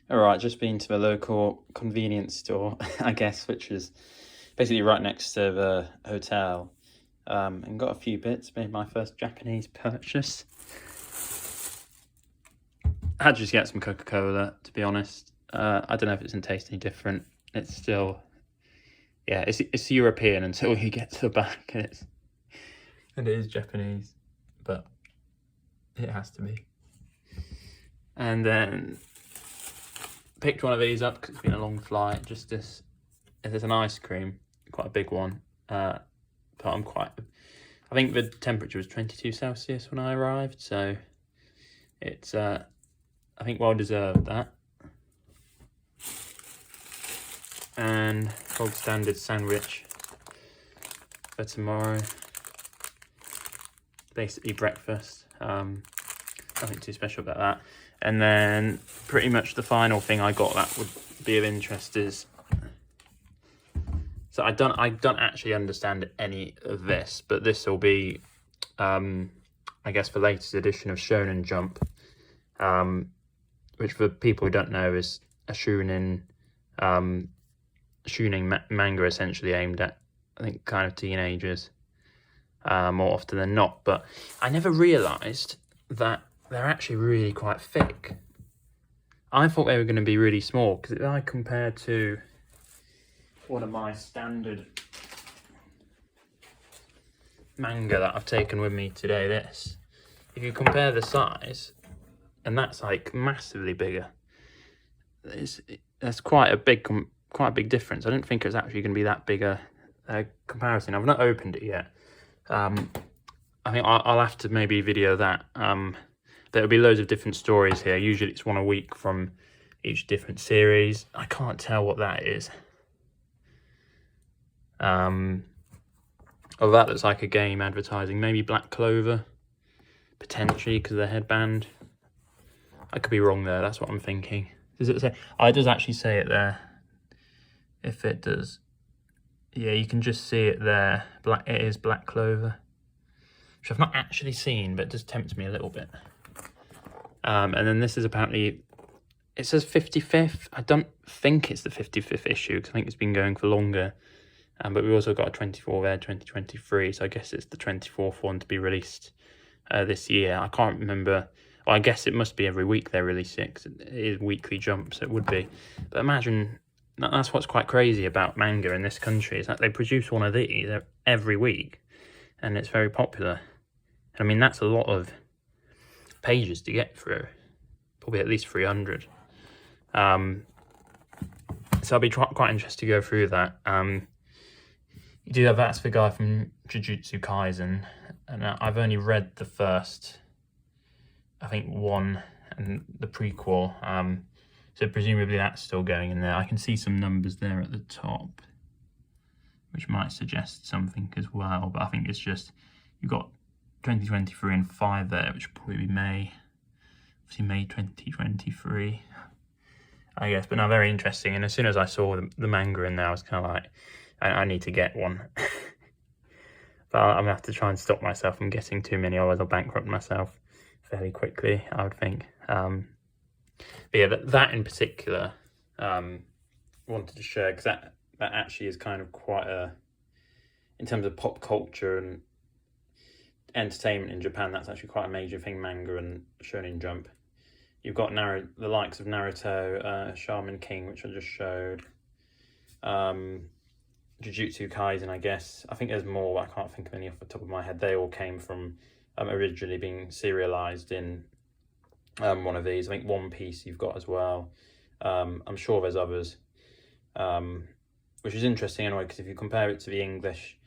All right, just been to the local convenience store, I guess, which is basically right next to the hotel, and got a few bits. Made my first Japanese purchase. I had to just get some Coca-Cola, to be honest. I don't know if it's going to taste any different. It's still, yeah, it's European until you get to the back, and it is Japanese, but it has to be. And then picked one of these up because it's been a long flight. Just this, there's an ice cream, quite a big one. But I think the temperature was 22 Celsius when I arrived, so it's I think well deserved that. And gold standard sandwich for tomorrow. Basically breakfast. Nothing too special about that. And then pretty much the final thing I got that would be of interest is, so I don't actually understand any of this, but this will be, I guess, the latest edition of Shonen Jump, which for people who don't know is a Shonen manga essentially aimed at, I think, kind of teenagers, more often than not. But I never realised that they're actually really quite thick. I thought they were going to be really small, because if I compare to one of my standard manga that I've taken with me today, this, if you compare the size, and that's like massively bigger, that's quite a big difference. I didn't think it was actually going to be that big a comparison. I've not opened it yet. I think I'll have to maybe video that. There'll be loads of different stories here. Usually it's one a week from each different series. I can't tell what that is. Oh, that looks like a game advertising. Maybe Black Clover, potentially, because of the headband. I could be wrong there. That's what I'm thinking. Does it say? Oh, it does actually say it there. If it does, yeah, you can just see it there. It is Black Clover, which I've not actually seen, but it does tempt me a little bit. And then this is apparently, it says 55th. I don't think it's the 55th issue, because I think it's been going for longer. But we've also got a 24 there, 2023, so I guess it's the 24th one to be released this year. I can't remember. Well, I guess it must be every week they release it, because it is weekly jumps, it would be. But imagine, that's what's quite crazy about manga in this country, is that they produce one of these every week, and it's very popular. And I mean, that's a lot of pages to get through, probably at least 300. So I'll be quite interested to go through that. You do have, that's the guy from Jujutsu Kaisen, and I've only read the first, I think, one, and the prequel, so presumably that's still going in there. I can see some numbers there at the top, which might suggest something as well, but I think it's just, you've got 2023 and 5 there, which would probably be May, obviously May 2023, I guess. But no, very interesting. And as soon as I saw the manga in there, I was kind of like, I need to get one. But I'm gonna have to try and stop myself from getting too many, otherwise I'll bankrupt myself fairly quickly, I would think. But yeah, that in particular, wanted to share, because that actually is kind of quite a, in terms of pop culture and entertainment in Japan, that's actually quite a major thing, manga and Shonen Jump. You've got the likes of Naruto, Shaman King, which I just showed, Jujutsu Kaisen, I guess. I think there's more, but I can't think of any off the top of my head. They all came from originally being serialized in one of these. I think One Piece you've got as well. I'm sure there's others, which is interesting anyway, because if you compare it to the English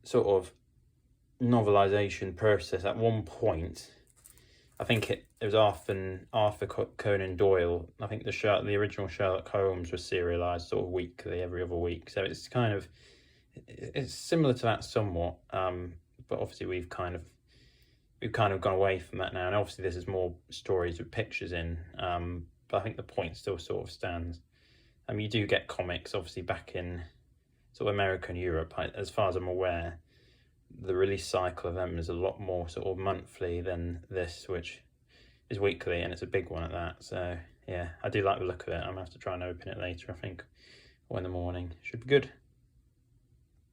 sort of novelization process, at one point, I think it was Arthur Conan Doyle. I think the original Sherlock Holmes was serialized sort of weekly, every other week. So it's similar to that somewhat. But obviously we've kind of gone away from that now. And obviously this is more stories with pictures in. But I think the point still sort of stands. You do get comics, obviously, back in sort of America and Europe. As far as I'm aware, the release cycle of them is a lot more sort of monthly than this, which is weekly, and it's a big one at that. So yeah, I do like the look of it. I'm going to have to try and open it later, I think, or in the morning. Should be good.